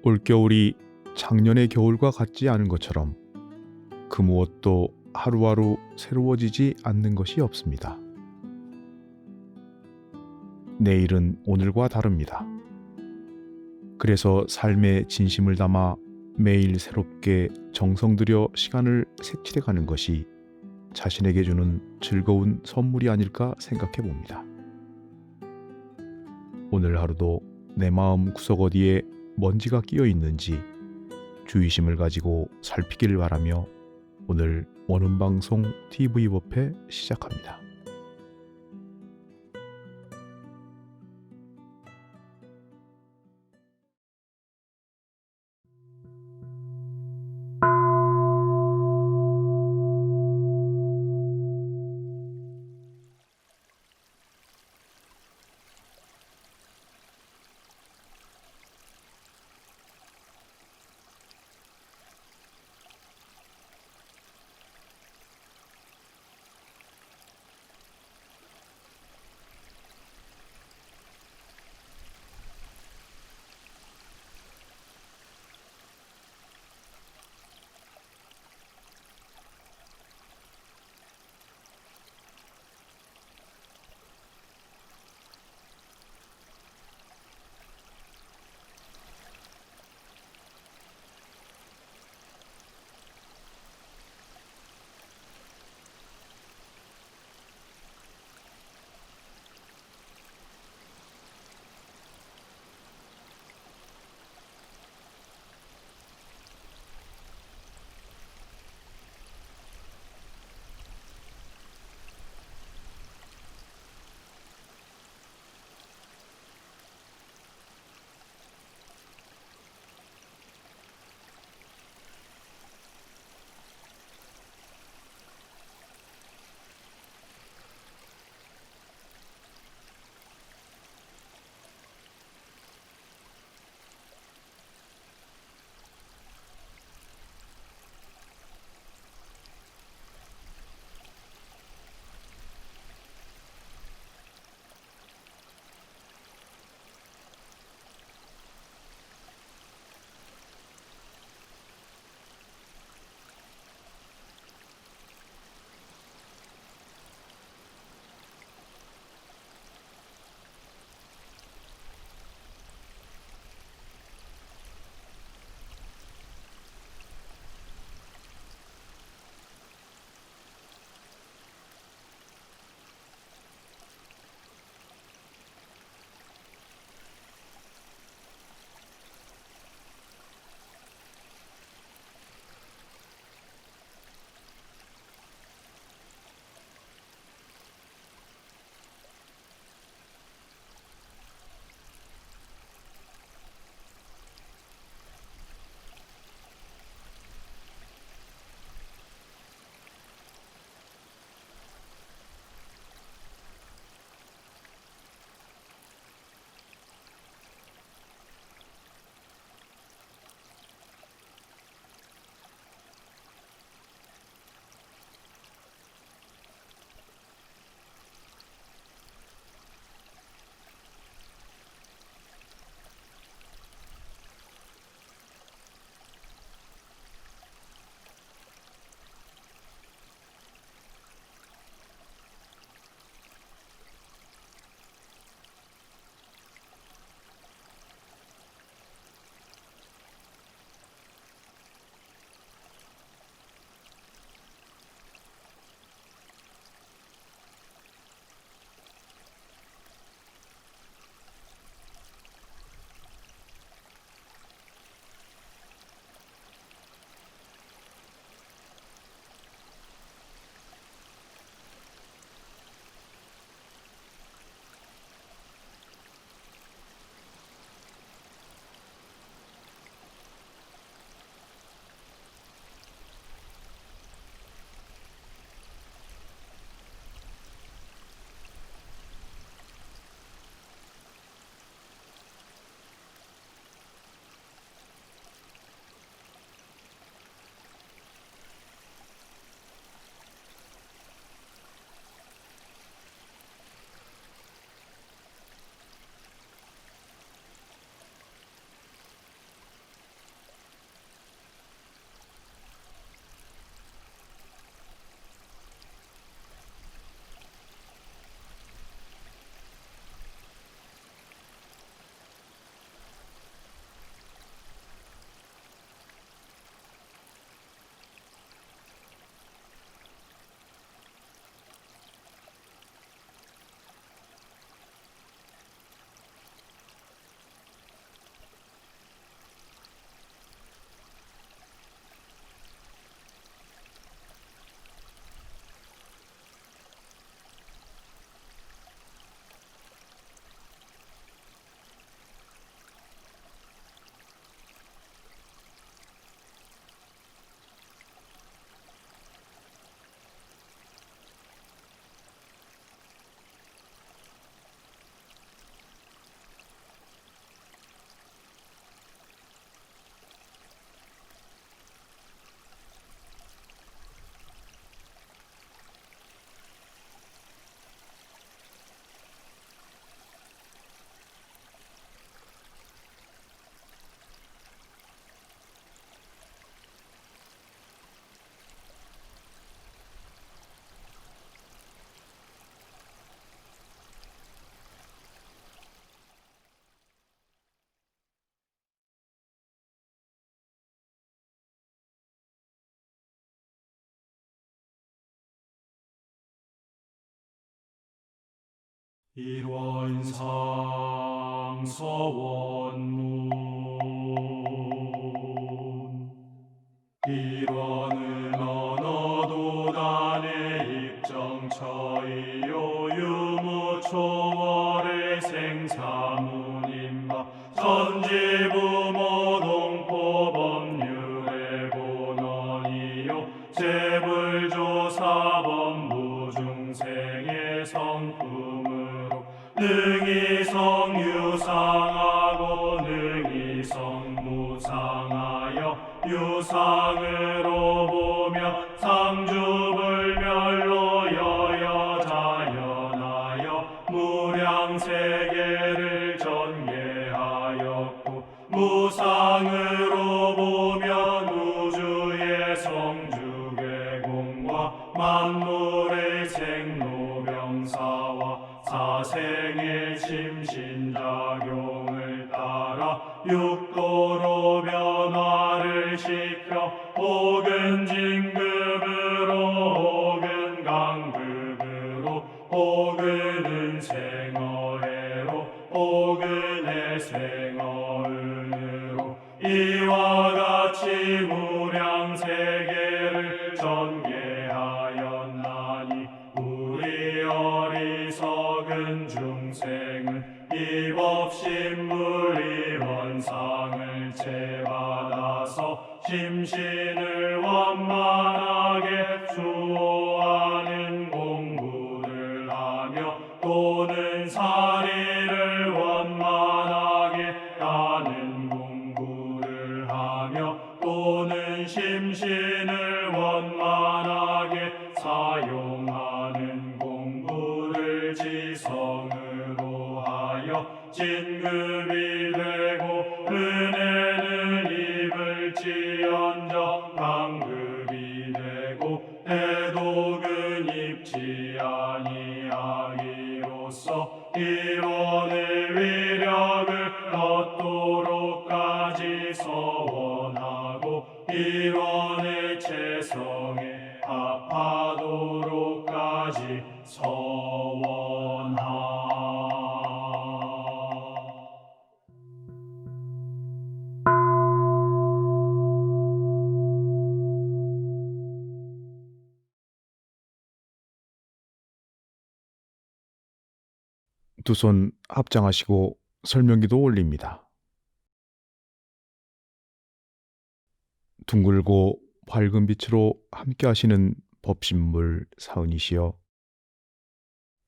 올겨울이 작년의 겨울과 같지 않은 것처럼 그 무엇도 하루하루 새로워지지 않는 것이 없습니다. 내일은 오늘과 다릅니다. 그래서 삶의 진심을 담아 매일 새롭게 정성 들여 시간을 색칠해 가는 것이 자신에게 주는 즐거운 선물이 아닐까 생각해 봅니다. 오늘 하루도 내 마음 구석 어디에 먼지가 끼어 있는지 주의심을 가지고 살피길 바라며 오늘 원음방송 TV 법회 시작합니다. 일원상 서원문 일원은 언어도단의 입정처이요 유무초월의 생사문임바 전지부모 동포법률의 본원이요 재불조사법무 중생의 성품으로 능히 성유상하고 능히 성무상하여 유상으로 보며 상주불멸로 여여자연하여 무량세계를 전개하였고 무상으로 보면 우주의 성주괴공과 만물의 생로병사와 사생의 심신작용을 따라 육도로 변화를 시켜 혹은 진급으로 혹은 강급으로 혹은 은생어해로 혹은 해생어은으로 이와 같이 무량세계를 전개하였나니 우리 어리석은 중생은 입업신물이 원상을 채받아서 심신을 원만하게 수호하는 공부를 하며 또는 사리를 원만하게 하는 공부를 하며 또는 심신을 원만하게 사용하는 공부를 지성으로 하여 진급이 되고 은혜는 입을지언정 강급이 되고 대독은 입지 아니하기로써 일원의 위력을 얻도록까지 서원하고 일원의 체성에 합하도록까지 서원하. 두 손 합장하시고 설명기도 올립니다. 둥글고 밝은 빛으로 함께 하시는 법신물 사은이시여,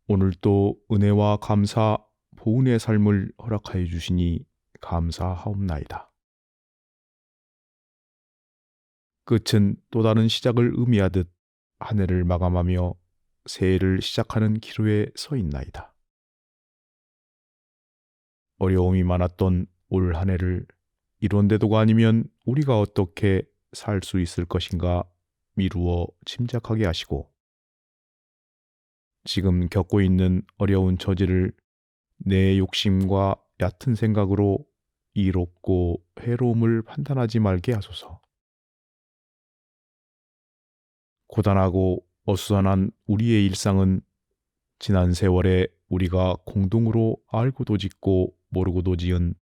오늘 또 은혜와 감사, 보은의 삶을 허락하여 주시니 감사하옵나이다. 끝은 또 다른 시작을 의미하듯 한 해를 마감하며 새해를 시작하는 기로에 서 있나이다. 어려움이 많았던 올 한 해를 이론대도가 아니면 우리가 어떻게 살 수 있을 것인가 미루어 짐작하게 하시고, 지금 겪고 있는 어려운 처지를 내 욕심과 얕은 생각으로 이롭고 해로움을 판단하지 말게 하소서. 고단하고 어수선한 우리의 일상은 지난 세월에 우리가 공동으로 알고도 짓고 모르고도 지은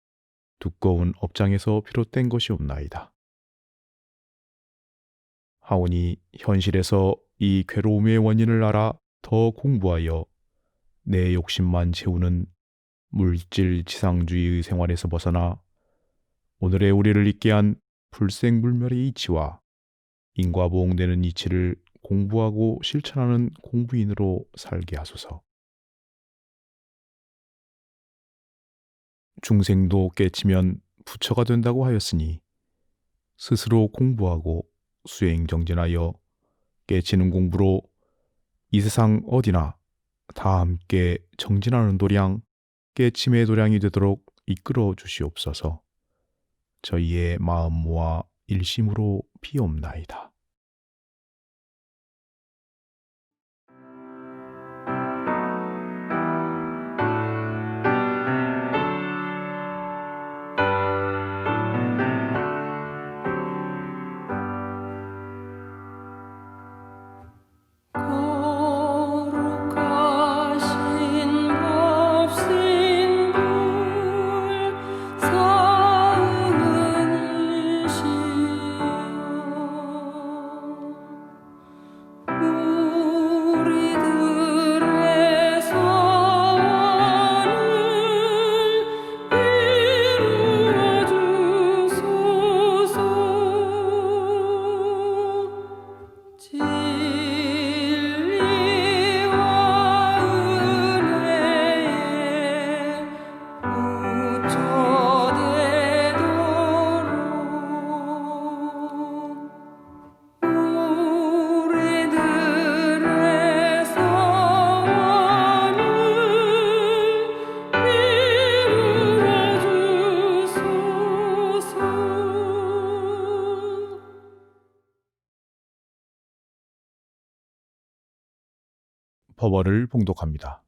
두꺼운 업장에서 비롯된 것이옵나이다. 하오니 현실에서 이 괴로움의 원인을 알아 더 공부하여 내 욕심만 채우는 물질 지상주의의 생활에서 벗어나 오늘의 우리를 있게 한 불생불멸의 이치와 인과보응되는 이치를 공부하고 실천하는 공부인으로 살게 하소서. 중생도 깨치면 부처가 된다고 하였으니 스스로 공부하고 수행정진하여 깨치는 공부로 이 세상 어디나 다 함께 정진하는 도량, 깨침의 도량이 되도록 이끌어 주시옵소서. 저희의 마음 모아 일심으로 비옵나이다. 서원을 봉독합니다.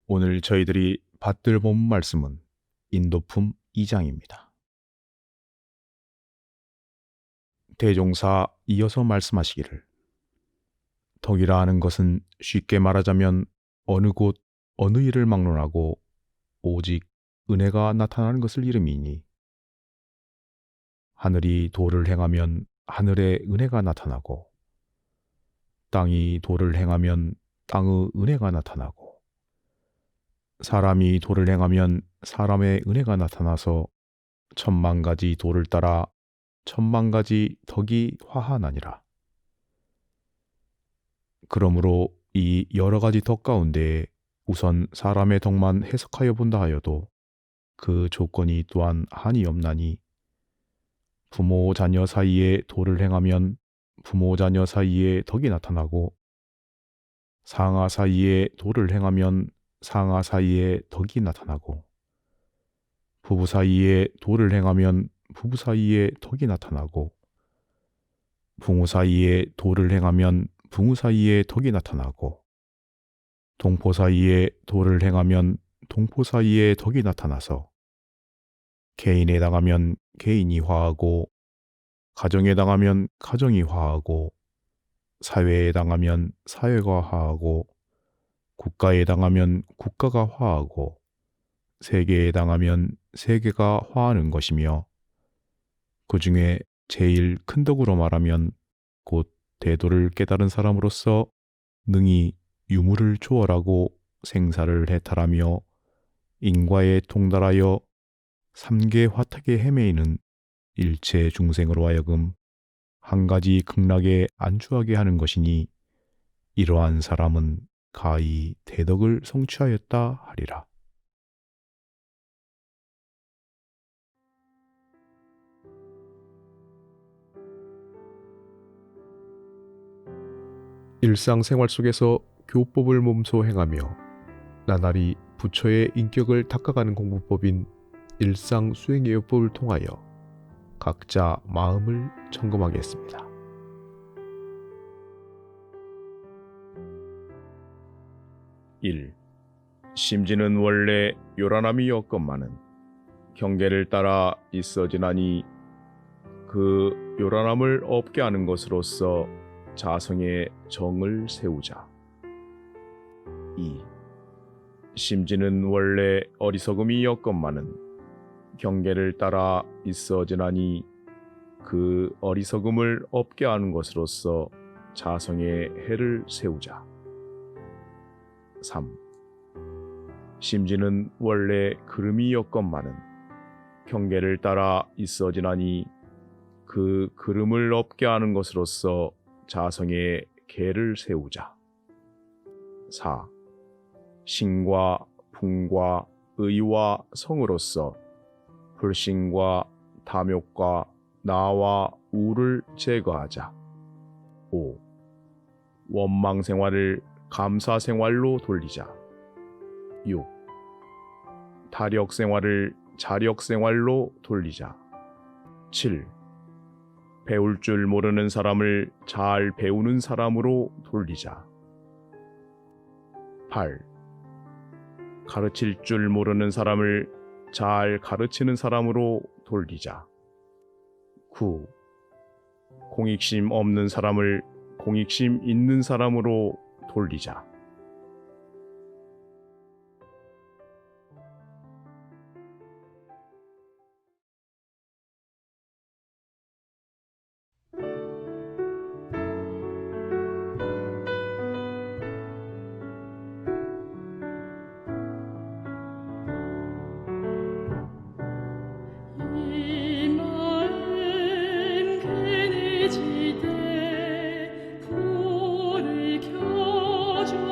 오늘 저희들이 받들 본 말씀은 인도품 2장입니다. 대종사 이어서 말씀하시기를 덕이라 하는 것은 쉽게 말하자면 어느 곳 어느 일을 막론하고 오직 은혜가 나타나는 것을 이름이니 하늘이 도를 행하면 하늘의 은혜가 나타나고 땅이 도를 행하면 땅의 은혜가 나타나고 사람이 도를 행하면 사람의 은혜가 나타나서 천만 가지 도를 따라 천만 가지 덕이 화하나니라. 그러므로 이 여러 가지 덕 가운데 우선 사람의 덕만 해석하여 본다 하여도 그 조건이 또한 한이 없나니 부모 자녀 사이에 도를 행하면 부모 자녀 사이에 덕이 나타나고 상하 사이에 도를 행하면 상하 사이에 덕이 나타나고 부부 사이에 도를 행하면 부부 사이에 덕이 나타나고 부모 사이에 도를 행하면 부모 사이에 덕이 나타나고 동포 사이에 도를 행하면 동포 사이에 덕이 나타나서 개인에 당하면 개인이 화하고 가정에 당하면 가정이 화하고 사회에 당하면 사회가 화하고 국가에 당하면 국가가 화하고 세계에 당하면 세계가 화하는 것이며 그 중에 제일 큰 덕으로 말하면 곧 대도를 깨달은 사람으로서 능히 유물을 초월하고 생사를 해탈하며 인과에 통달하여 삼계 화탁에 헤매이는 일체 중생으로 하여금 한 가지 극락에 안주하게 하는 것이니 이러한 사람은 가히 대덕을 성취하였다 하리라. 일상생활 속에서 교법을 몸소 행하며 나날이 부처의 인격을 닦아가는 공부법인 일상수행예요법을 통하여 각자 마음을 점검하겠습니다. 1. 심지는 원래 요란함이 였건만은 경계를 따라 있어지나니 그 요란함을 없게 하는 것으로서 자성의 정을 세우자. 2. 심지는 원래 어리석음이 였건만은 경계를 따라 있어지나니 그 어리석음을 없게 하는 것으로서 자성의 해를 세우자. 3. 심지는 원래 그름이 였건만은 경계를 따라 있어지나니 그 그름을 없게 하는 것으로서 자성의 계를 세우자. 4. 신과 풍과 의와 성으로서 불신과 탐욕과 나와 우를 제거하자. 5. 원망 생활을 감사 생활로 돌리자. 6. 타력 생활을 자력 생활로 돌리자. 7. 배울 줄 모르는 사람을 잘 배우는 사람으로 돌리자. 8. 가르칠 줄 모르는 사람을 잘 가르치는 사람으로 돌리자. 9. 공익심 없는 사람을 공익심 있는 사람으로 돌리자. 이마엔 괜해지되 불을 켜줘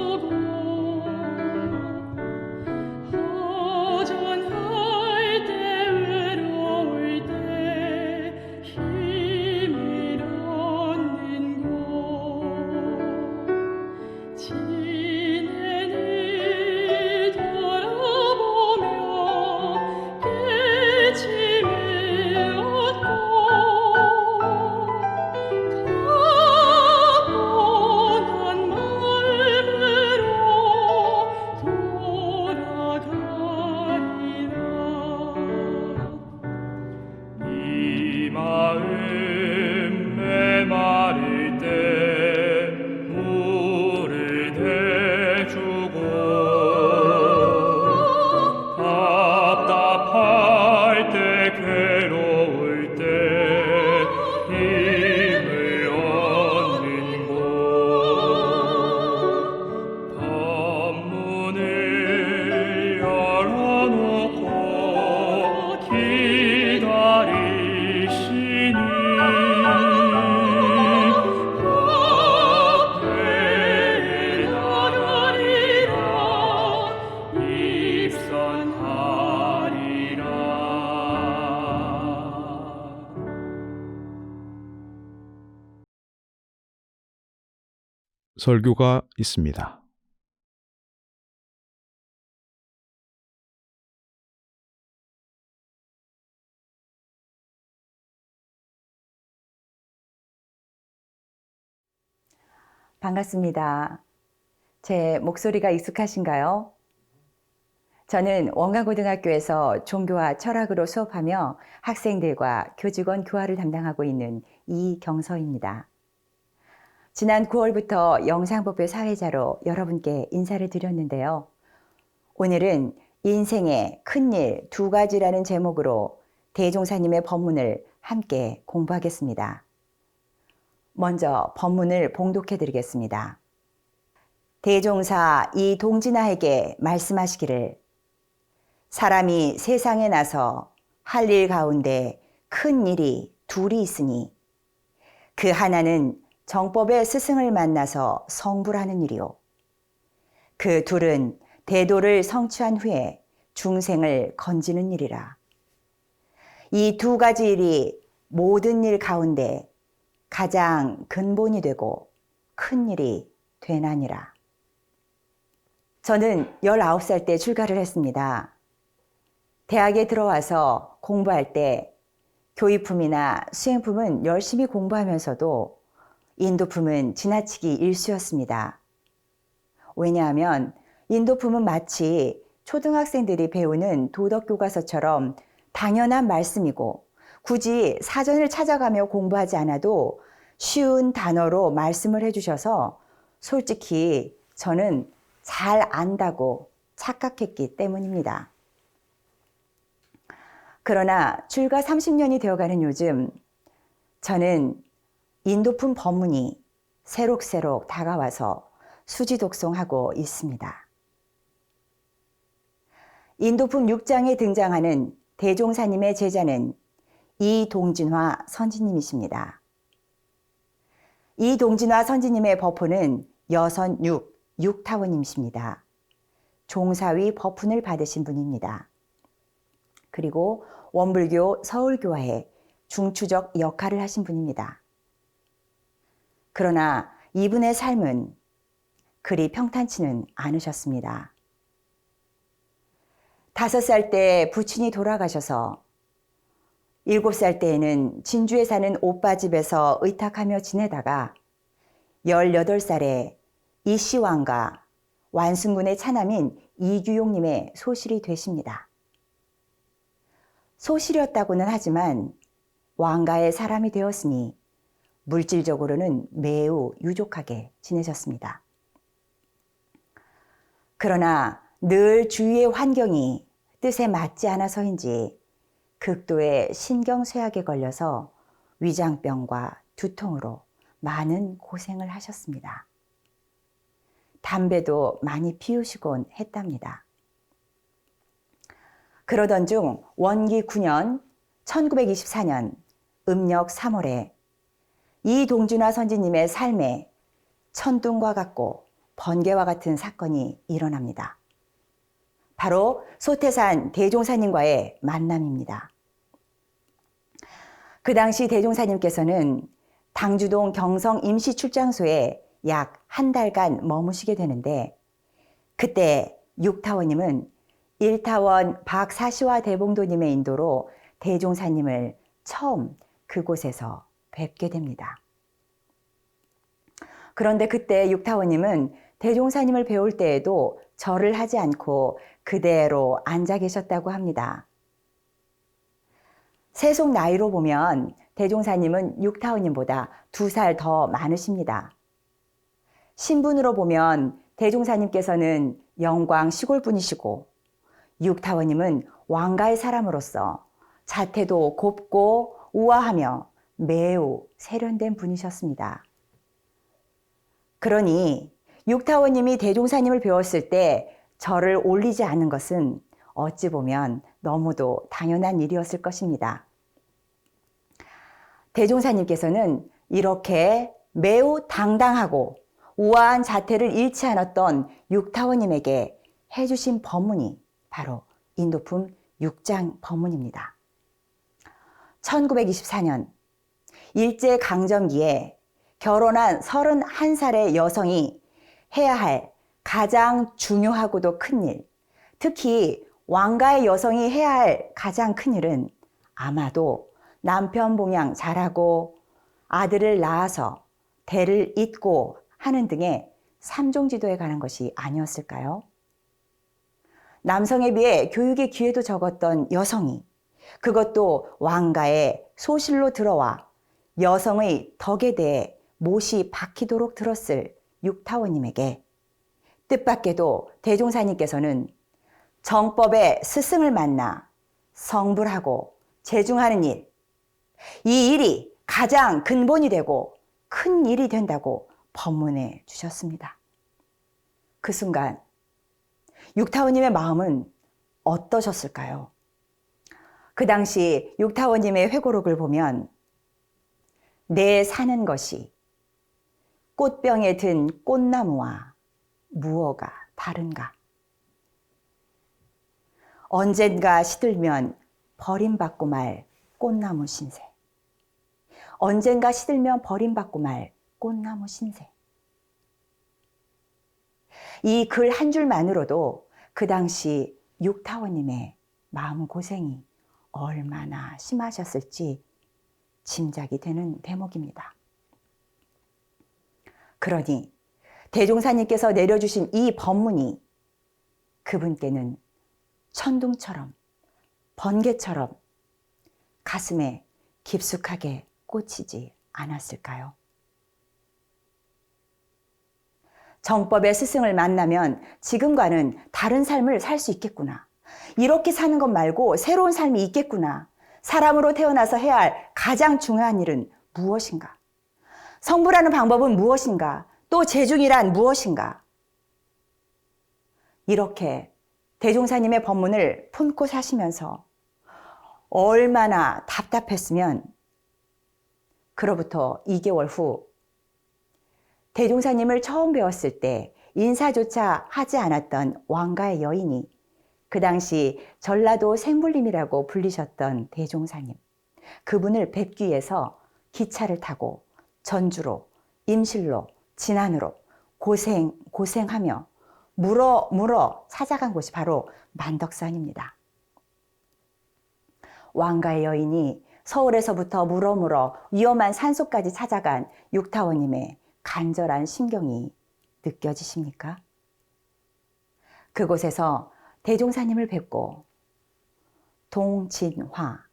설교가 있습니다. 반갑습니다. 제 목소리가 익숙하신가요? 저는 원광고등학교에서 종교와 철학으로 수업하며 학생들과 교직원 교화를 담당하고 있는 이경서입니다. 지난 9월부터 영상법배 사회자로 여러분께 인사를 드렸는데요. 오늘은 인생의 큰일 두 가지라는 제목으로 대종사님의 법문을 함께 공부하겠습니다. 먼저 법문을 봉독해 드리겠습니다. 대종사 이동진아에게 말씀하시기를 사람이 세상에 나서 할 일 가운데 큰 일이 둘이 있으니 그 하나는 정법의 스승을 만나서 성불하는 일이요. 그 둘은 대도를 성취한 후에 중생을 건지는 일이라. 이 두 가지 일이 모든 일 가운데 가장 근본이 되고 큰 일이 되나니라. 저는 19살 때 출가를 했습니다. 대학에 들어와서 공부할 때 교의품이나 수행품은 열심히 공부하면서도 인도품은 지나치기 일쑤였습니다. 왜냐하면 인도품은 마치 초등학생들이 배우는 도덕교과서처럼 당연한 말씀이고 굳이 사전을 찾아가며 공부하지 않아도 쉬운 단어로 말씀을 해주셔서 솔직히 저는 잘 안다고 착각했기 때문입니다. 그러나 출가 30년이 되어가는 요즘 저는 인도품 법문이 새록새록 다가와서 수지독송하고 있습니다. 인도품 6장에 등장하는 대종사님의 제자는 이동진화 선지님이십니다. 이동진화 선지님의 법훈은 여선 6타원님이십니다. 종사위 법훈을 받으신 분입니다. 그리고 원불교 서울교화의 중추적 역할을 하신 분입니다. 그러나 이분의 삶은 그리 평탄치는 않으셨습니다. 5살 때 부친이 돌아가셔서 7살 때에는 진주에 사는 오빠 집에서 의탁하며 지내다가 18살에 이시왕과 완순군의 차남인 이규용님의 소실이 되십니다. 소실이었다고는 하지만 왕가의 사람이 되었으니 물질적으로는 매우 유족하게 지내셨습니다. 그러나 늘 주위의 환경이 뜻에 맞지 않아서인지 극도의 신경쇠약에 걸려서 위장병과 두통으로 많은 고생을 하셨습니다. 담배도 많이 피우시곤 했답니다. 그러던 중 원기 9년 1924년 음력 3월에 이동준화 선지님의 삶에 천둥과 같고 번개와 같은 사건이 일어납니다. 바로 소태산 대종사님과의 만남입니다. 그 당시 대종사님께서는 당주동 경성 임시출장소에 약 한 달간 머무시게 되는데 그때 6타원님은 1타원 박사시와 대봉도님의 인도로 대종사님을 처음 그곳에서 뵙게 됩니다. 그런데 그때 6타원님은 대종사님을 배울 때에도 절을 하지 않고 그대로 앉아 계셨다고 합니다. 세속 나이로 보면 대종사님은 6타원님보다 2살 더 많으십니다. 신분으로 보면 대종사님께서는 영광 시골분이시고 6타원님은 왕가의 사람으로서 자태도 곱고 우아하며 매우 세련된 분이셨습니다. 그러니 6타원님이 대종사님을 배웠을 때 절을 올리지 않은 것은 어찌 보면 너무도 당연한 일이었을 것입니다. 대종사님께서는 이렇게 매우 당당하고 우아한 자태를 잃지 않았던 6타원님에게 해주신 법문이 바로 인도품 6장 법문입니다. 1924년 일제강점기에 결혼한 31살의 여성이 해야 할 가장 중요하고도 큰 일, 특히 왕가의 여성이 해야 할 가장 큰 일은 아마도 남편 봉양 잘하고 아들을 낳아서 대를 잇고 하는 등의 삼종지도에 관한 것이 아니었을까요? 남성에 비해 교육의 기회도 적었던 여성이 그것도 왕가의 소실로 들어와 여성의 덕에 대해 못이 박히도록 들었을 육타원님에게 뜻밖에도 대종사님께서는 정법의 스승을 만나 성불하고 제중하는 일, 이 일이 가장 근본이 되고 큰 일이 된다고 법문해 주셨습니다. 그 순간 육타원님의 마음은 어떠셨을까요? 그 당시 육타원님의 회고록을 보면 내 사는 것이 꽃병에 든 꽃나무와 무엇가 다른가? 언젠가 시들면 버림받고 말 꽃나무 신세. 언젠가 시들면 버림받고 말 꽃나무 신세. 이 글 한 줄만으로도 그 당시 육타원님의 마음고생이 얼마나 심하셨을지 짐작이 되는 대목입니다. 그러니 대종사님께서 내려주신 이 법문이 그분께는 천둥처럼 번개처럼 가슴에 깊숙하게 꽂히지 않았을까요? 정법의 스승을 만나면 지금과는 다른 삶을 살 수 있겠구나. 이렇게 사는 것 말고 새로운 삶이 있겠구나. 사람으로 태어나서 해야 할 가장 중요한 일은 무엇인가? 성불하는 방법은 무엇인가? 또 제중이란 무엇인가? 이렇게 대종사님의 법문을 품고 사시면서 얼마나 답답했으면 그로부터 2개월 후 대종사님을 처음 배웠을 때 인사조차 하지 않았던 왕가의 여인이 그 당시 전라도 생불림이라고 불리셨던 대종사님, 그분을 뵙기 위해서 기차를 타고 전주로, 임실로, 진안으로 고생하며 물어 찾아간 곳이 바로 만덕산입니다. 왕가의 여인이 서울에서부터 물어 위험한 산속까지 찾아간 육타원님의 간절한 심경이 느껴지십니까? 그곳에서 대종사님을 뵙고 동진화,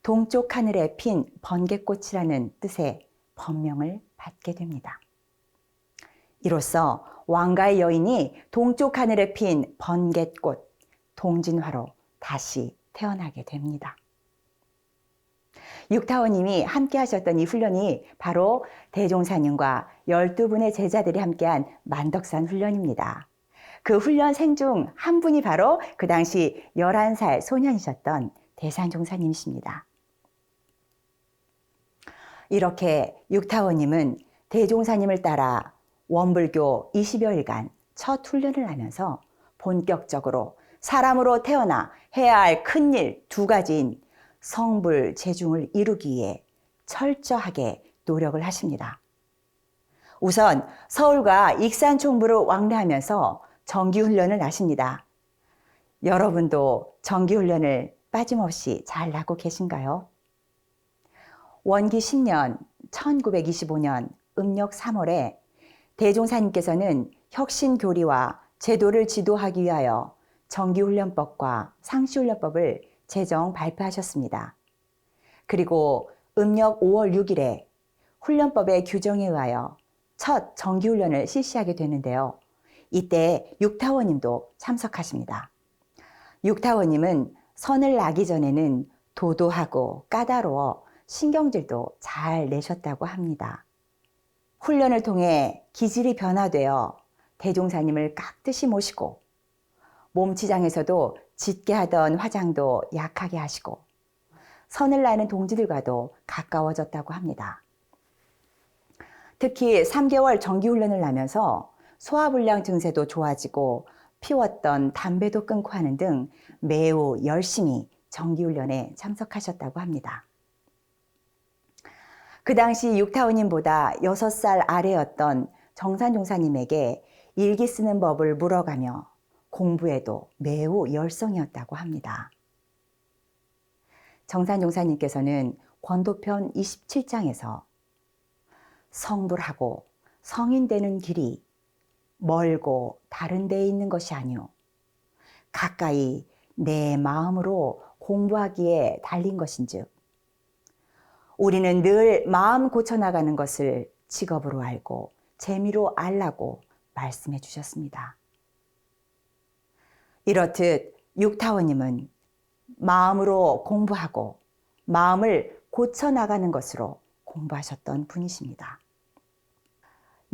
동쪽 하늘에 핀 번개꽃이라는 뜻의 법명을 받게 됩니다. 이로써 왕가의 여인이 동쪽 하늘에 핀 번개꽃, 동진화로 다시 태어나게 됩니다. 육타원님이 함께 하셨던 이 훈련이 바로 대종사님과 12분의 제자들이 함께한 만덕산 훈련입니다. 그 훈련생 중 한 분이 바로 그 당시 11살 소년이셨던 대산종사님이십니다. 이렇게 육타원님은 대종사님을 따라 원불교 20여일간 첫 훈련을 하면서 본격적으로 사람으로 태어나 해야 할 큰일 2가지인 성불, 제중을 이루기 위해 철저하게 노력을 하십니다. 우선 서울과 익산 총부를 왕래하면서 정기훈련을 하십니다. 여러분도 정기훈련을 빠짐없이 잘 하고 계신가요? 원기 10년 1925년 음력 3월에 대종사님께서는 혁신교리와 제도를 지도하기 위하여 정기훈련법과 상시훈련법을 제정 발표하셨습니다. 그리고 음력 5월 6일에 훈련법의 규정에 의하여 첫 정기훈련을 실시하게 되는데요. 이때 육타원님도 참석하십니다. 육타원님은 선을 나기 전에는 도도하고 까다로워 신경질도 잘 내셨다고 합니다. 훈련을 통해 기질이 변화되어 대종사님을 깍듯이 모시고 몸치장에서도 짙게 하던 화장도 약하게 하시고 선을 나는 동지들과도 가까워졌다고 합니다. 특히 3개월 정기훈련을 하면서 소화불량 증세도 좋아지고 피웠던 담배도 끊고 하는 등 매우 열심히 정기훈련에 참석하셨다고 합니다. 그 당시 육타오님보다 6살 아래였던 정산종사님에게 일기 쓰는 법을 물어가며 공부에도 매우 열성이었다고 합니다. 정산종사님께서는 권도편 27장에서 성불하고 성인 되는 길이 멀고 다른 데에 있는 것이 아니오 가까이 내 마음으로 공부하기에 달린 것인즉 우리는 늘 마음 고쳐나가는 것을 직업으로 알고 재미로 알라고 말씀해 주셨습니다. 이렇듯 육타오님은 마음으로 공부하고 마음을 고쳐나가는 것으로 공부하셨던 분이십니다.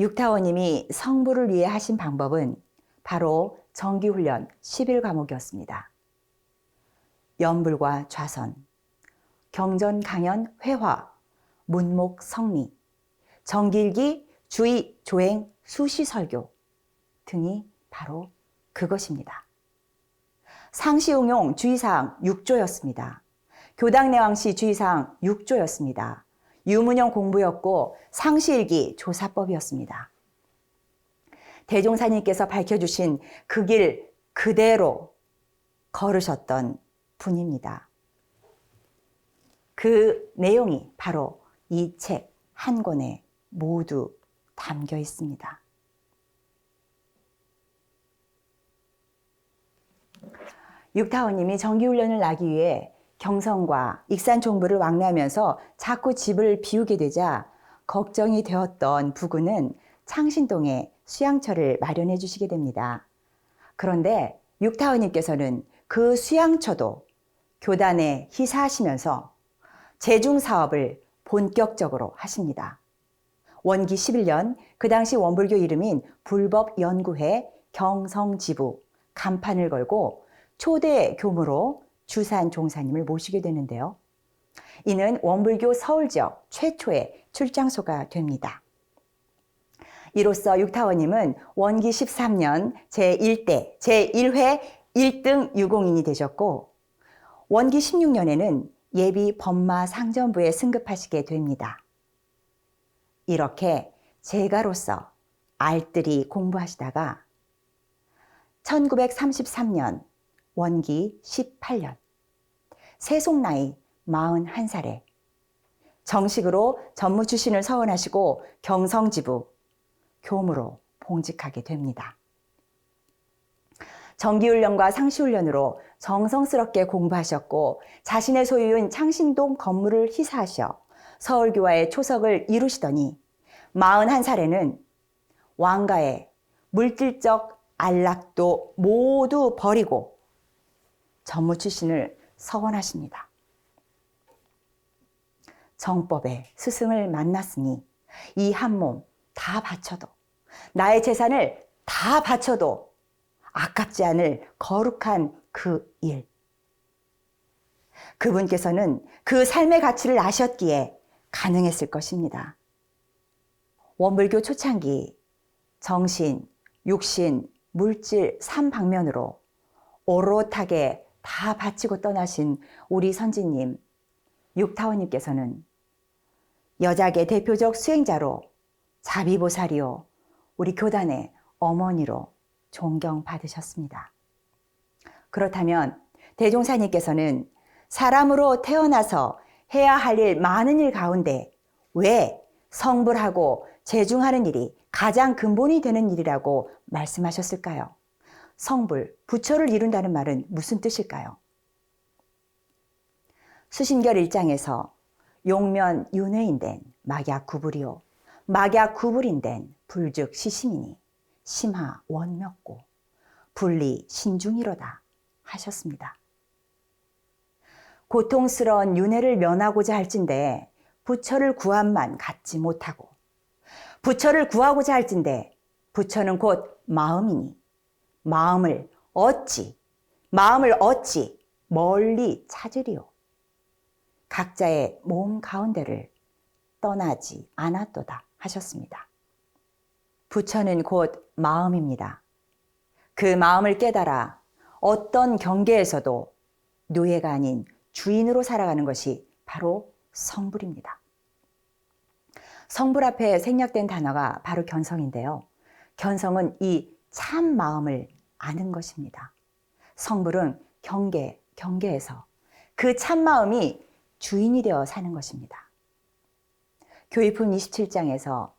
육타오님이 성부를 위해 하신 방법은 바로 정기훈련 11과목이었습니다. 연불과 좌선, 경전 강연 회화, 문목 성리, 정기일기 주의 조행 수시 설교 등이 바로 그것입니다. 상시응용 주의사항 6조였습니다. 교당내왕시 주의사항 6조였습니다. 유문형 공부였고 상시일기 조사법이었습니다. 대종사님께서 밝혀주신 그 길 그대로 걸으셨던 분입니다. 그 내용이 바로 이 책 한 권에 모두 담겨 있습니다. 육타오님이 정기훈련을 나기 위해 경성과 익산 총부를 왕래하면서 자꾸 집을 비우게 되자 걱정이 되었던 부군은 창신동에 수양처를 마련해 주시게 됩니다. 그런데 육타오님께서는 그 수양처도 교단에 희사하시면서 재중사업을 본격적으로 하십니다. 원기 11년 그 당시 원불교 이름인 불법연구회 경성지부 간판을 걸고 초대 교무로 주산 종사님을 모시게 되는데요. 이는 원불교 서울 지역 최초의 출장소가 됩니다. 이로써 육타오님은 원기 13년 제1대 제1회 1등 유공인이 되셨고 원기 16년에는 예비 법마 상전부에 승급하시게 됩니다. 이렇게 제가로서 알뜰히 공부하시다가 1933년 원기 18년 세속 나이 41살에 정식으로 전무 출신을 서원하시고 경성지부 교무로 봉직하게 됩니다. 정기훈련과 상시훈련으로 정성스럽게 공부하셨고 자신의 소유인 창신동 건물을 희사하셔 서울교화의 초석을 이루시더니 41살에는 왕가의 물질적 안락도 모두 버리고 전무 출신을 서원하십니다. 정법의 스승을 만났으니 이 한 몸 다 바쳐도 나의 재산을 다 바쳐도 아깝지 않을 거룩한 그 일. 그분께서는 그 삶의 가치를 아셨기에 가능했을 것입니다. 원불교 초창기 정신, 육신, 물질 3방면으로 오롯하게 다 바치고 떠나신 우리 선지님 육타오님께서는 여작의 대표적 수행자로 자비보살이요 우리 교단의 어머니로 존경받으셨습니다. 그렇다면 대종사님께서는 사람으로 태어나서 해야 할 일 많은 일 가운데 왜 성불하고 재중하는 일이 가장 근본이 되는 일이라고 말씀하셨을까요? 성불, 부처를 이룬다는 말은 무슨 뜻일까요? 수신결 1장에서 용면 윤회인된 막약 구불이요 막약 구불인된 불즉 시심이니 심하 원멱고 분리 신중이로다 하셨습니다. 고통스러운 윤회를 면하고자 할진대 부처를 구함만 갖지 못하고 부처를 구하고자 할진대 부처는 곧 마음이니 마음을 어찌 멀리 찾으리요. 각자의 몸 가운데를 떠나지 않았도다 하셨습니다. 부처는 곧 마음입니다. 그 마음을 깨달아 어떤 경계에서도 노예가 아닌 주인으로 살아가는 것이 바로 성불입니다. 성불 앞에 생략된 단어가 바로 견성인데요. 견성은 이 참 마음을 아는 것입니다. 성불은 경계에서 그 참 마음이 주인이 되어 사는 것입니다. 교의품 27장에서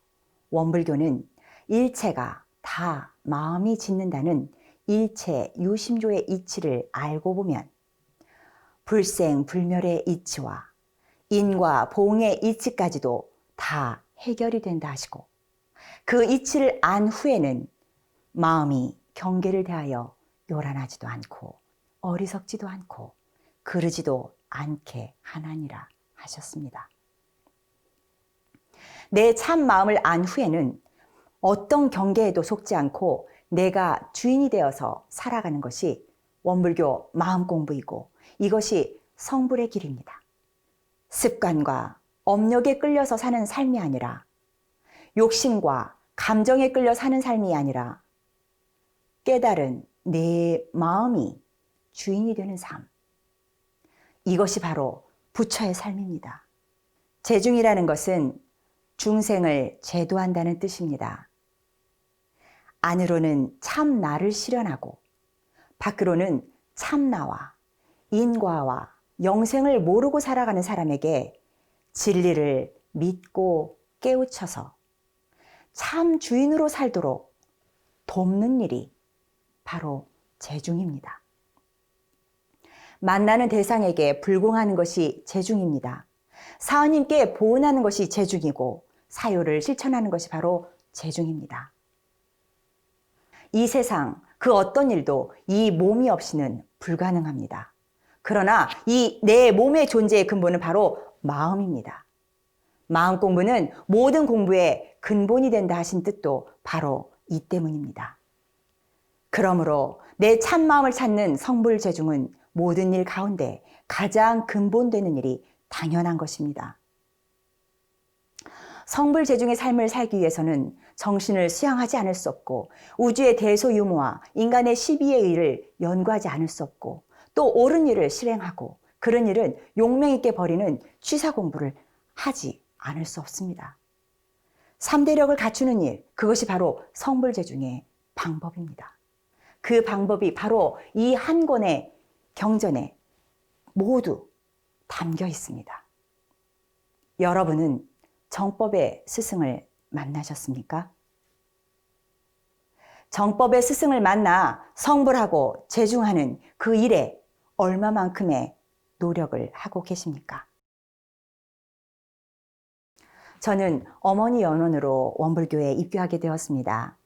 원불교는 일체가 다 마음이 짓는다는 일체 유심조의 이치를 알고 보면 불생 불멸의 이치와 인과 봉의 이치까지도 다 해결이 된다 하시고, 그 이치를 안 후에는 마음이 경계를 대하여 요란하지도 않고 어리석지도 않고 그르지도 않게 하나니라 하셨습니다. 내 참 마음을 안 후에는 어떤 경계에도 속지 않고 내가 주인이 되어서 살아가는 것이 원불교 마음 공부이고, 이것이 성불의 길입니다. 습관과 업력에 끌려서 사는 삶이 아니라, 욕심과 감정에 끌려 사는 삶이 아니라 깨달은 내 마음이 주인이 되는 삶. 이것이 바로 부처의 삶입니다. 재중이라는 것은 중생을 제도한다는 뜻입니다. 안으로는 참 나를 실현하고 밖으로는 참 나와 인과와 영생을 모르고 살아가는 사람에게 진리를 믿고 깨우쳐서 참 주인으로 살도록 돕는 일이 바로 재중입니다. 만나는 대상에게 불공하는 것이 재중입니다. 사은님께 보은하는 것이 재중이고 사요를 실천하는 것이 바로 재중입니다. 이 세상 그 어떤 일도 이 몸이 없이는 불가능합니다. 그러나 이 내 몸의 존재의 근본은 바로 마음입니다. 마음 공부는 모든 공부의 근본이 된다 하신 뜻도 바로 이 때문입니다. 그러므로 내 참마음을 찾는 성불재중은 모든 일 가운데 가장 근본되는 일이 당연한 것입니다. 성불재중의 삶을 살기 위해서는 정신을 수양하지 않을 수 없고, 우주의 대소유무와 인간의 시비의 의를 연구하지 않을 수 없고, 또 옳은 일을 실행하고 그런 일은 용맹 있게 버리는 취사 공부를 하지 않을 수 없습니다. 3대력을 갖추는 일, 그것이 바로 성불재중의 방법입니다. 그 방법이 바로 이 한 권의 경전에 모두 담겨 있습니다. 여러분은 정법의 스승을 만나셨습니까? 정법의 스승을 만나 성불하고 재중하는 그 일에 얼마만큼의 노력을 하고 계십니까? 저는 어머니 연원으로 원불교에 입교하게 되었습니다.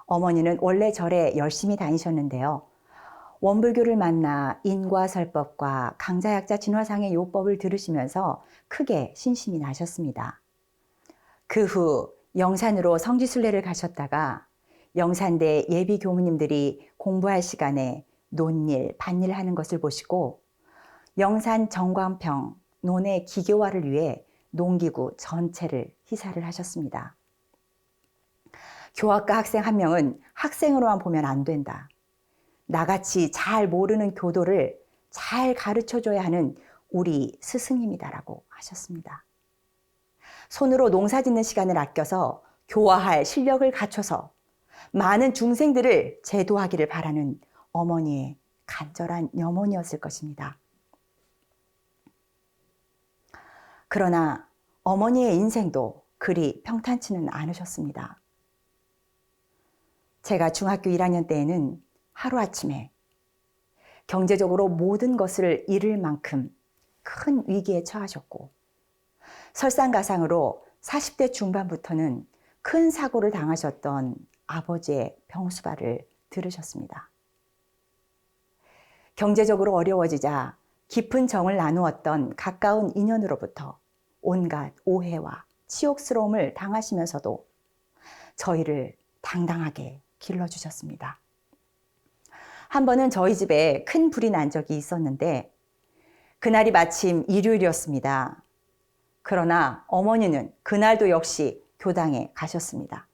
어머니는 원래 절에 열심히 다니셨는데요. 원불교를 만나 인과설법과 강자약자 진화상의 요법을 들으시면서 크게 신심이 나셨습니다. 그 후 영산으로 성지순례를 가셨다가 영산대 예비 교무님들이 공부할 시간에 논일, 반일 하는 것을 보시고 영산 정광평 논의 기교화를 위해 농기구 전체를 희사를 하셨습니다. 교학과 학생 한 명은 학생으로만 보면 안 된다. 나같이 잘 모르는 교도를 잘 가르쳐줘야 하는 우리 스승님이다라고 하셨습니다. 손으로 농사 짓는 시간을 아껴서 교화할 실력을 갖춰서 많은 중생들을 제도하기를 바라는 어머니의 간절한 염원이었을 것입니다. 그러나 어머니의 인생도 그리 평탄치는 않으셨습니다. 제가 중학교 1학년 때에는 하루아침에 경제적으로 모든 것을 잃을 만큼 큰 위기에 처하셨고, 설상가상으로 40대 중반부터는 큰 사고를 당하셨던 아버지의 병수발을 들으셨습니다. 경제적으로 어려워지자 깊은 정을 나누었던 가까운 인연으로부터 온갖 오해와 치욕스러움을 당하시면서도 저희를 당당하게 길러주셨습니다. 한 번은 저희 집에 큰 불이 난 적이 있었는데 그날이 마침 일요일이었습니다. 그러나 어머니는 그날도 역시 교당에 가셨습니다.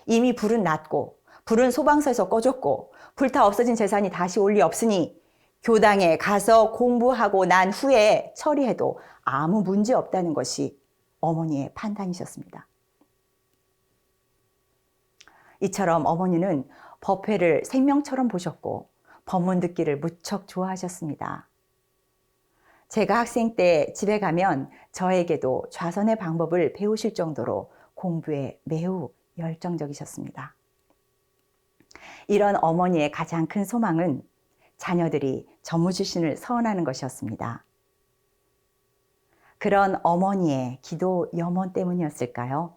이미 불은 났고 불은 소방서에서 꺼졌고 불타 없어진 재산이 다시 올 리 없으니 교당에 가서 공부하고 난 후에 처리해도 아무 문제 없다는 것이 어머니의 판단이셨습니다. 이처럼 어머니는 법회를 생명처럼 보셨고 법문 듣기를 무척 좋아하셨습니다. 제가 학생 때 집에 가면 저에게도 좌선의 방법을 배우실 정도로 공부에 매우 열정적이셨습니다. 이런 어머니의 가장 큰 소망은 자녀들이 전무주신을 서원하는 것이었습니다. 그런 어머니의 기도 염원 때문이었을까요?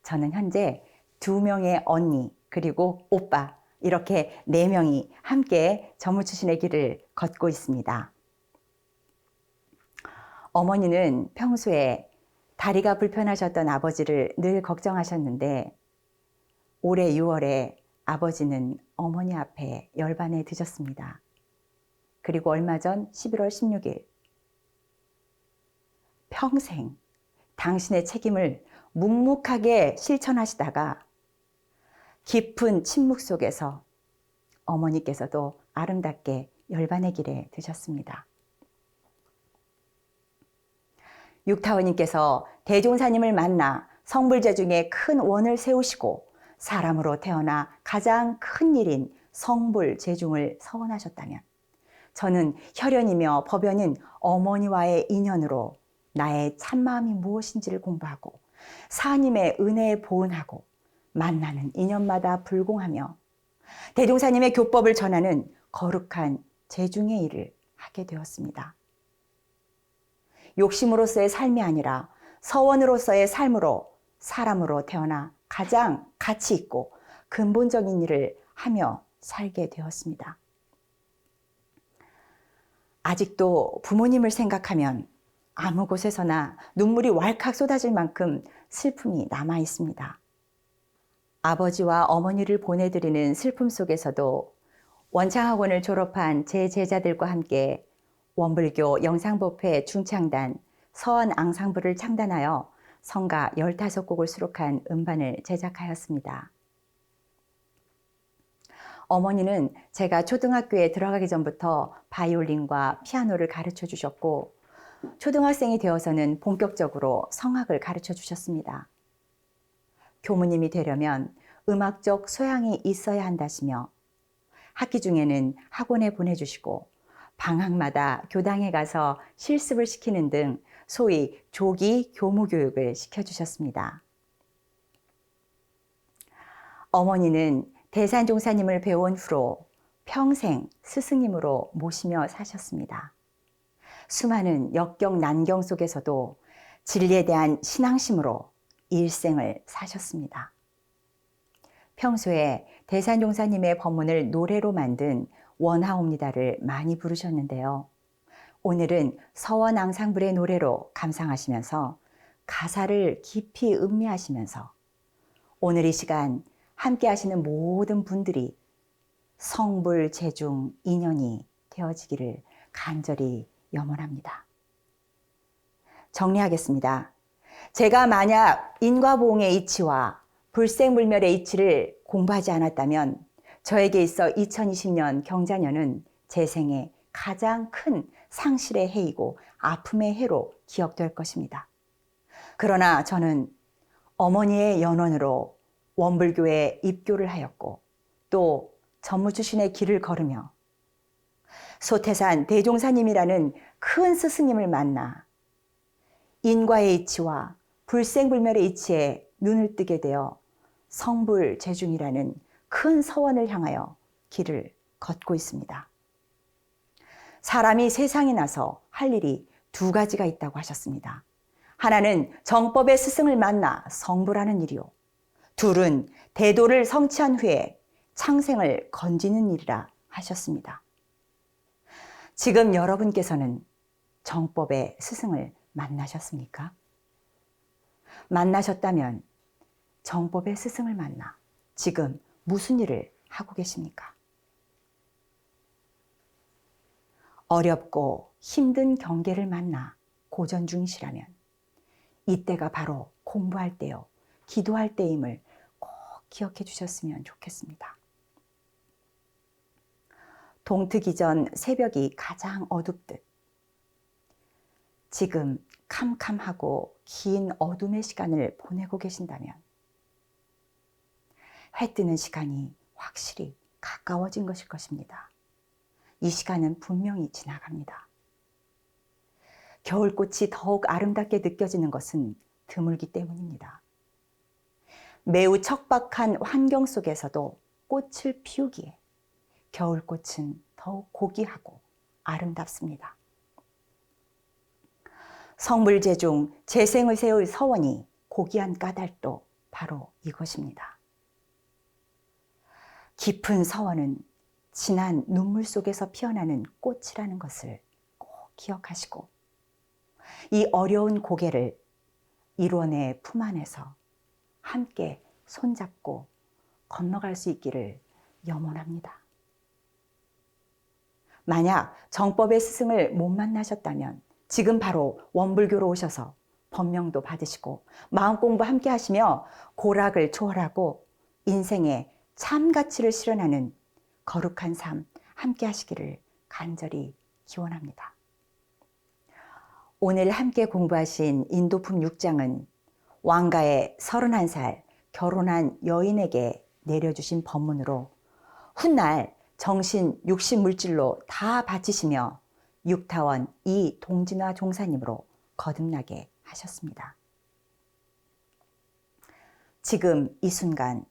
저는 현재 2명의 언니 그리고 오빠 이렇게 4명이 함께 전무주신의 길을 걷고 있습니다. 어머니는 평소에 다리가 불편하셨던 아버지를 늘 걱정하셨는데 올해 6월에 아버지는 어머니 앞에 열반에 드셨습니다. 그리고 얼마 전 11월 16일 평생 당신의 책임을 묵묵하게 실천하시다가 깊은 침묵 속에서 어머니께서도 아름답게 열반의 길에 드셨습니다. 육타원님께서 대종사님을 만나 성불제중에 큰 원을 세우시고 사람으로 태어나 가장 큰 일인 성불제중을 서원하셨다면 저는 혈연이며 법연인 어머니와의 인연으로 나의 참마음이 무엇인지를 공부하고 사님의 은혜에 보은하고 만나는 인연마다 불공하며 대종사님의 교법을 전하는 거룩한 제중의 일을 하게 되었습니다. 욕심으로서의 삶이 아니라 서원으로서의 삶으로 사람으로 태어나 가장 가치 있고 근본적인 일을 하며 살게 되었습니다. 아직도 부모님을 생각하면 아무 곳에서나 눈물이 왈칵 쏟아질 만큼 슬픔이 남아 있습니다. 아버지와 어머니를 보내드리는 슬픔 속에서도 원창학원을 졸업한 제 제자들과 함께 원불교 영상법회 중창단 서원 앙상블을 창단하여 성가 15곡을 수록한 음반을 제작하였습니다. 어머니는 제가 초등학교에 들어가기 전부터 바이올린과 피아노를 가르쳐 주셨고 초등학생이 되어서는 본격적으로 성악을 가르쳐 주셨습니다. 교무님이 되려면 음악적 소양이 있어야 한다시며 학기 중에는 학원에 보내주시고 방학마다 교당에 가서 실습을 시키는 등 소위 조기 교무 교육을 시켜주셨습니다. 어머니는 대산종사님을 배운 후로 평생 스승님으로 모시며 사셨습니다. 수많은 역경 난경 속에서도 진리에 대한 신앙심으로 일생을 사셨습니다. 평소에 대산종사님의 법문을 노래로 만든 원하옵니다를 많이 부르셨는데요. 오늘은 서원 앙상블의 노래로 감상하시면서 가사를 깊이 음미하시면서 오늘 이 시간 함께 하시는 모든 분들이 성불 제중 인연이 되어지기를 간절히 염원합니다. 정리하겠습니다. 제가 만약 인과보응의 이치와 불생불멸의 이치를 공부하지 않았다면 저에게 있어 2020년 경자년은 제 생에 가장 큰 상실의 해이고 아픔의 해로 기억될 것입니다. 그러나 저는 어머니의 연원으로 원불교에 입교를 하였고 또 전무주신의 길을 걸으며 소태산 대종사님이라는 큰 스승님을 만나 인과의 이치와 불생불멸의 이치에 눈을 뜨게 되어 성불제중이라는 큰 서원을 향하여 길을 걷고 있습니다. 사람이 세상에 나서 할 일이 2가지가 있다고 하셨습니다. 하나는 정법의 스승을 만나 성불하는 일이요. 둘은 대도를 성취한 후에 창생을 건지는 일이라 하셨습니다. 지금 여러분께서는 정법의 스승을 만나셨습니까? 만나셨다면 정법의 스승을 만나 지금 무슨 일을 하고 계십니까? 어렵고 힘든 경계를 만나 고전 중이시라면 이때가 바로 공부할 때요, 기도할 때임을 꼭 기억해 주셨으면 좋겠습니다. 동트기 전 새벽이 가장 어둡듯 지금 캄캄하고 긴 어둠의 시간을 보내고 계신다면 해 뜨는 시간이 확실히 가까워진 것일 것입니다. 이 시간은 분명히 지나갑니다. 겨울꽃이 더욱 아름답게 느껴지는 것은 드물기 때문입니다. 매우 척박한 환경 속에서도 꽃을 피우기에 겨울꽃은 더욱 고귀하고 아름답습니다. 성불제중 재생의세의 서원이 고귀한 까닭도 바로 이것입니다. 깊은 서원은 진한 눈물 속에서 피어나는 꽃이라는 것을 꼭 기억하시고 이 어려운 고개를 일원의 품 안에서 함께 손잡고 건너갈 수 있기를 염원합니다. 만약 정법의 스승을 못 만나셨다면 지금 바로 원불교로 오셔서 법명도 받으시고 마음 공부 함께 하시며 고락을 초월하고 인생의 참 가치를 실현하는 거룩한 삶 함께 하시기를 간절히 기원합니다. 오늘 함께 공부하신 인도품 6장은 왕가의 31살 결혼한 여인에게 내려주신 법문으로 훗날 정신, 육신 물질로 다 바치시며 육타원 이동진화 종사님으로 거듭나게 하셨습니다. 지금 이 순간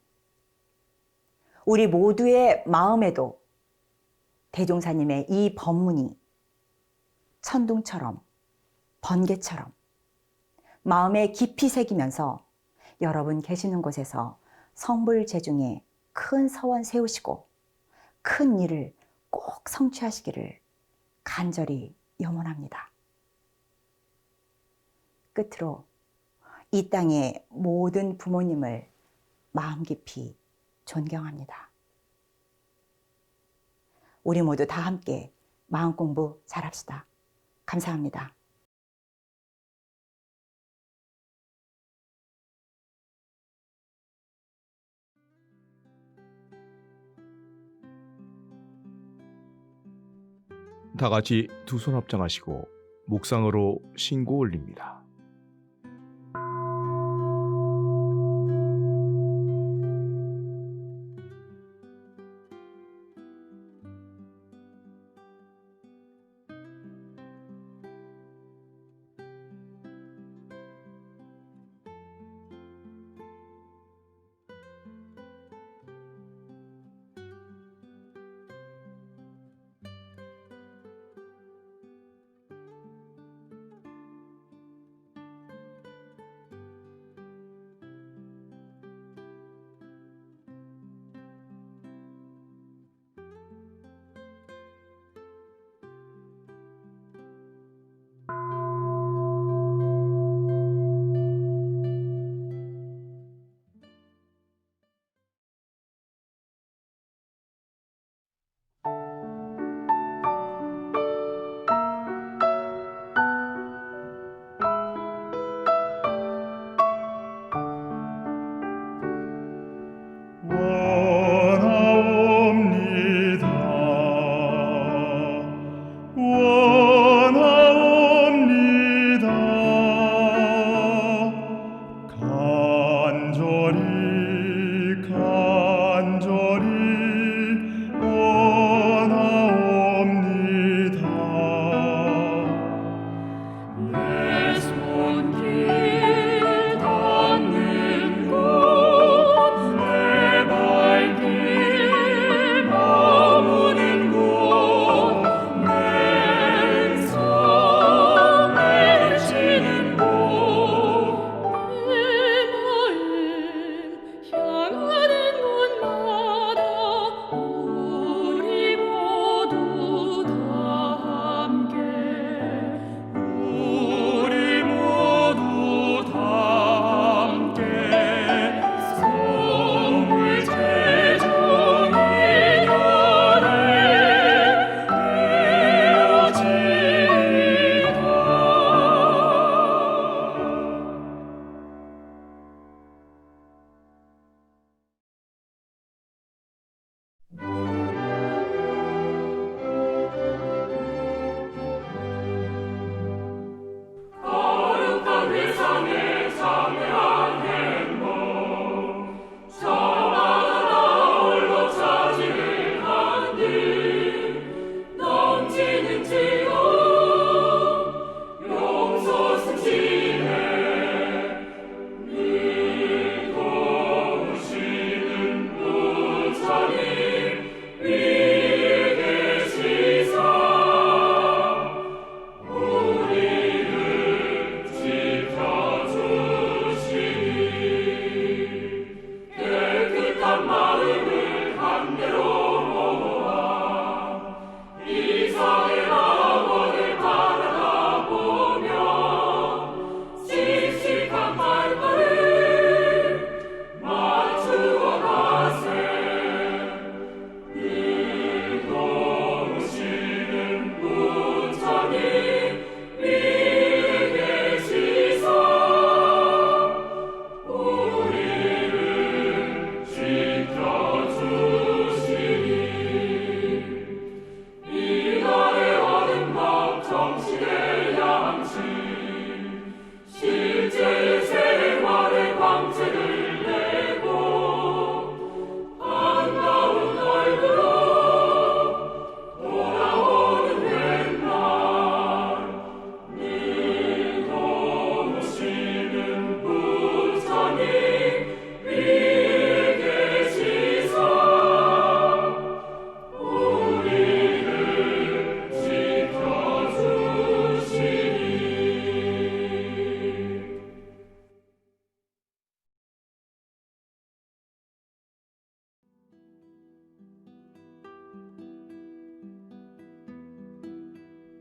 우리 모두의 마음에도 대종사님의 이 법문이 천둥처럼 번개처럼 마음에 깊이 새기면서 여러분 계시는 곳에서 성불제중에 큰 서원 세우시고 큰 일을 꼭 성취하시기를 간절히 염원합니다. 끝으로 이 땅의 모든 부모님을 마음 깊이 존경합니다. 우리 모두 다 함께 마음 공부 잘합시다. 감사합니다. 다 같이 두 손 합장하시고 묵상으로 신고 올립니다.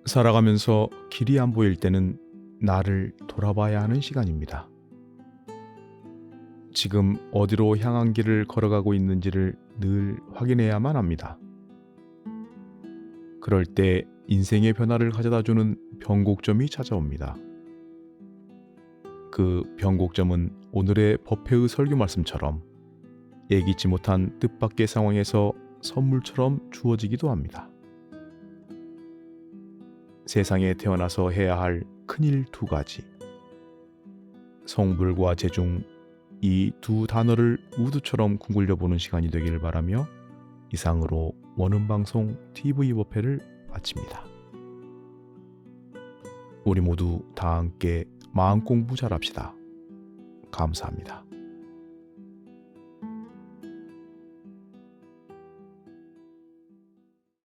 살아가면서 길이 안 보일 때는 나를 돌아봐야 하는 시간입니다. 지금 어디로 향한 길을 걸어가고 있는지를 늘 확인해야만 합니다. 그럴 때 인생의 변화를 가져다주는 변곡점이 찾아옵니다. 그 변곡점은 오늘의 법회의 설교 말씀처럼 예기치 못한 뜻밖의 상황에서 선물처럼 주어지기도 합니다. 세상에 태어나서 해야 할 큰일 2가지. 성불과 재중, 이 2 단어를 우두처럼 궁굴려 보는 시간이 되기를 바라며 이상으로 원음방송 TV 법회를 마칩니다. 우리 모두 다 함께 마음공부 잘합시다. 감사합니다.